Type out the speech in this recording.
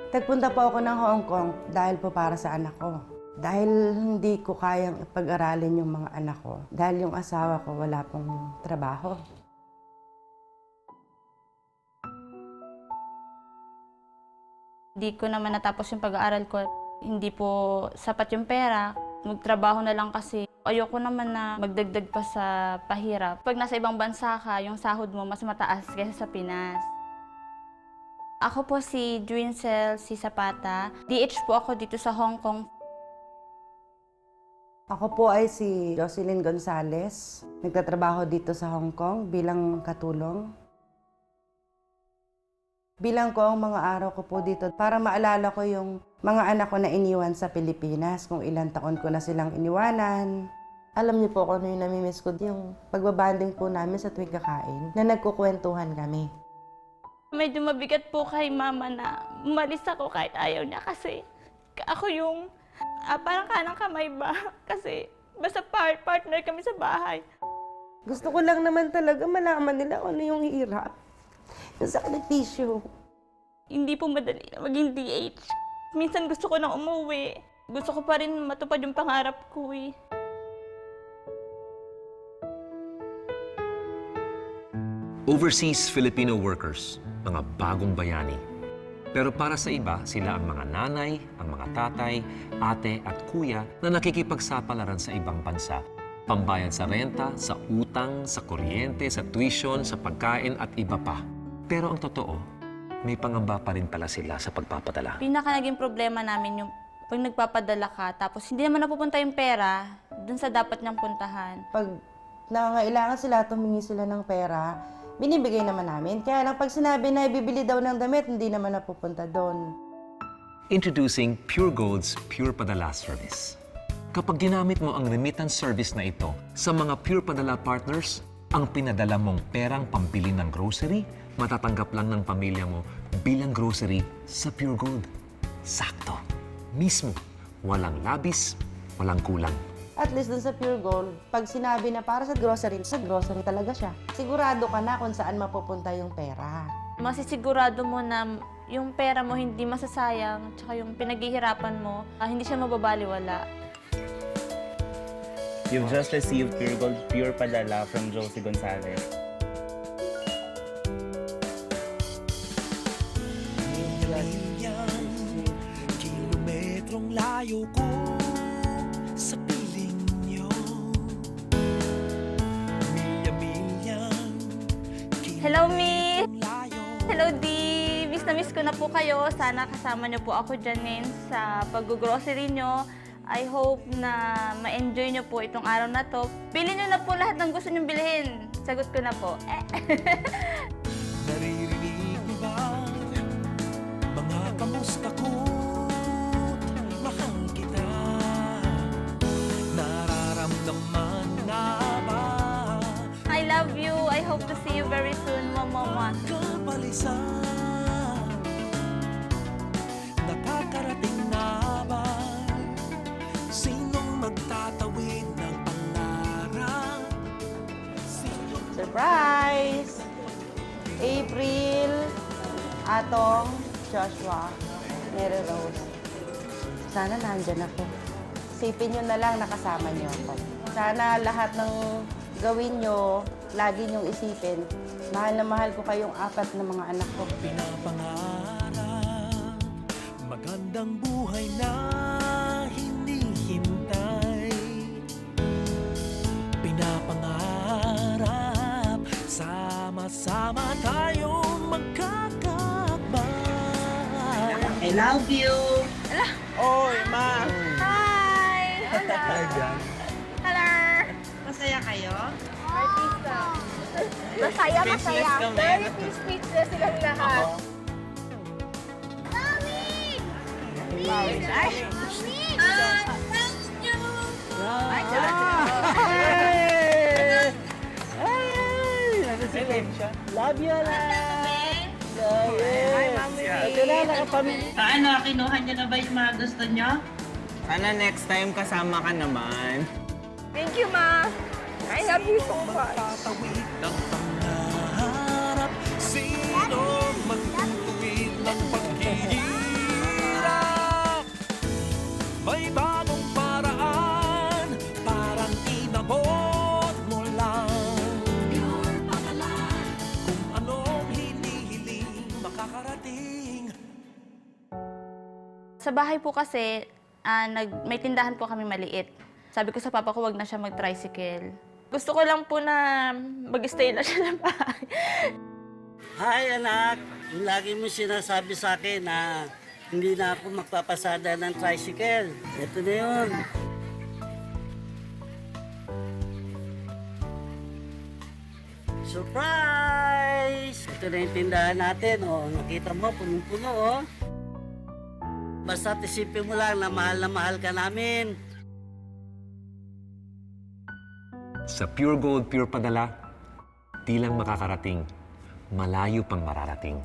Nagpunta po ako ng Hong Kong dahil po para sa anak ko. Dahil hindi ko kayang ipag-aralin yung mga anak ko. Dahil yung asawa ko wala pong trabaho. Hindi ko naman natapos yung pag-aaral ko. Hindi po sapat yung pera. Magtrabaho na lang kasi. Ayoko naman na magdagdag pa sa pahirap. Pag nasa ibang bansa ka, yung sahod mo mas mataas kaysa sa Pinas. Ako po si Dwincel C. Zapata. DH po ako dito sa Hong Kong. Ako po ay si Jocelyn Gonzales. Nagtatrabaho dito sa Hong Kong bilang katulong. Bilang ko ang mga araw ko po dito para maalala ko yung mga anak ko na iniwan sa Pilipinas, kung ilang taon ko na silang iniwanan. Alam niyo po kung ano yung namimiss ko, yung pagbabanding po namin sa tuwing kakain, na nagkukwentuhan kami. Medyo mabigat po kay mama na umalis ako kahit ayaw niya kasi ako yung parang kanang kamay ba? Kasi basta partner kami sa bahay. Gusto ko lang naman talaga malaman nila kung ano yung hirap. Yung sakripisyo. Hindi po madali na maging DH. Minsan gusto ko nang umuwi. Gusto ko pa rin matupad yung pangarap ko eh. Overseas Filipino workers, mga bagong bayani. Pero para sa iba, sila ang mga nanay, ang mga tatay, ate at kuya na nakikipagsapalaran sa ibang bansa. Pambayad sa renta, sa utang, sa kuryente, sa tuition, sa pagkain at iba pa. Pero ang totoo, may pangamba pa rin pala sila sa pagpapadala. Pinaka naging problema namin yung pag nagpapadala ka, tapos hindi naman napupunta yung pera dun sa dapat niyang puntahan. Pag nangangailangan sila, tumingi sila ng pera, binibigay naman namin. Kaya lang pag sinabi na ibibili daw ng damit, hindi naman napupunta doon. Introducing Pure Gold's Pure Padala Service. Kapag ginamit mo ang remittance service na ito sa mga Pure Padala partners, ang pinadala mong perang pambili ng grocery, matatanggap lang ng pamilya mo bilang grocery sa Pure Gold. Sakto. Mismo. Walang labis, walang kulang. At least dun sa Pure Gold, pag sinabi na para sa grocery talaga siya. Sigurado ka na kung saan mapupunta yung pera. Masisigurado mo na yung pera mo hindi masasayang, tsaka yung pinaghihirapan mo, hindi siya mababaliwala. You've just received Pure Gold Pure Padala from Josie Gonzales. Kilometrong layo ko sa piling nyo. Milya-milyang Hello, Miss! layo. Hello, D! Miss na miss ko na po kayo. Sana kasama niyo po ako dyan sa pag-grocery niyo. I hope na ma-enjoy niyo po itong araw na to. Bilhin niyo na po lahat ng gusto niyong bilhin. Sagot ko na po. Naririnig mo ba mga kamusta ko? Mahal kita. Nararamdaman na ba I love you. I hope to see you very soon, Mama. kapalisan? Nakakarating na ba? Sinong magtatawid ng pangarap? Surprise! April, Atong, Joshua, Mary Rose. Sana nandyan ako. Isipin nyo na lang nakasama nyo ako. Sana lahat ng gawin nyo, lagi nyong isipin, mahal na mahal ko kayong apat na mga anak ko. Pinapangarap magandang buhay na hinihintay. Pinapangarap sama-sama tayong magkakabay. I love you. Oy, ma! Hi! Hello! Hello! Masaya kayo? Masaya, masaya. kami. Very speechless silang lahat. Love you, love! Hi, Mami! Ito na, nakapamilya. Paano? Kinuha niyo na ba yung mga gusto niyo? Sana next time kasama ka naman. Thank you, Ma. I love you so much. Tatawid ng pangarap. Sino magtutuwid ng pag-ibig? Sa bahay po kasi, may tindahan po kami maliit. Sabi ko sa papa ko, wag na siya mag-tricycle. Gusto ko lang po na mag-stay na siya sa bahay. Hi anak, yung lagi mo sinasabi sa akin na hindi na ako magpapasada ng tricycle. Ito na yun. Surprise! Ito na yung tindahan natin. Oh. Nakita mo, punong-puno. Oh. Basta isipin mo lang na mahal ka namin. Sa Pure Gold, Pure Padala, di lang makakarating, malayo pang mararating.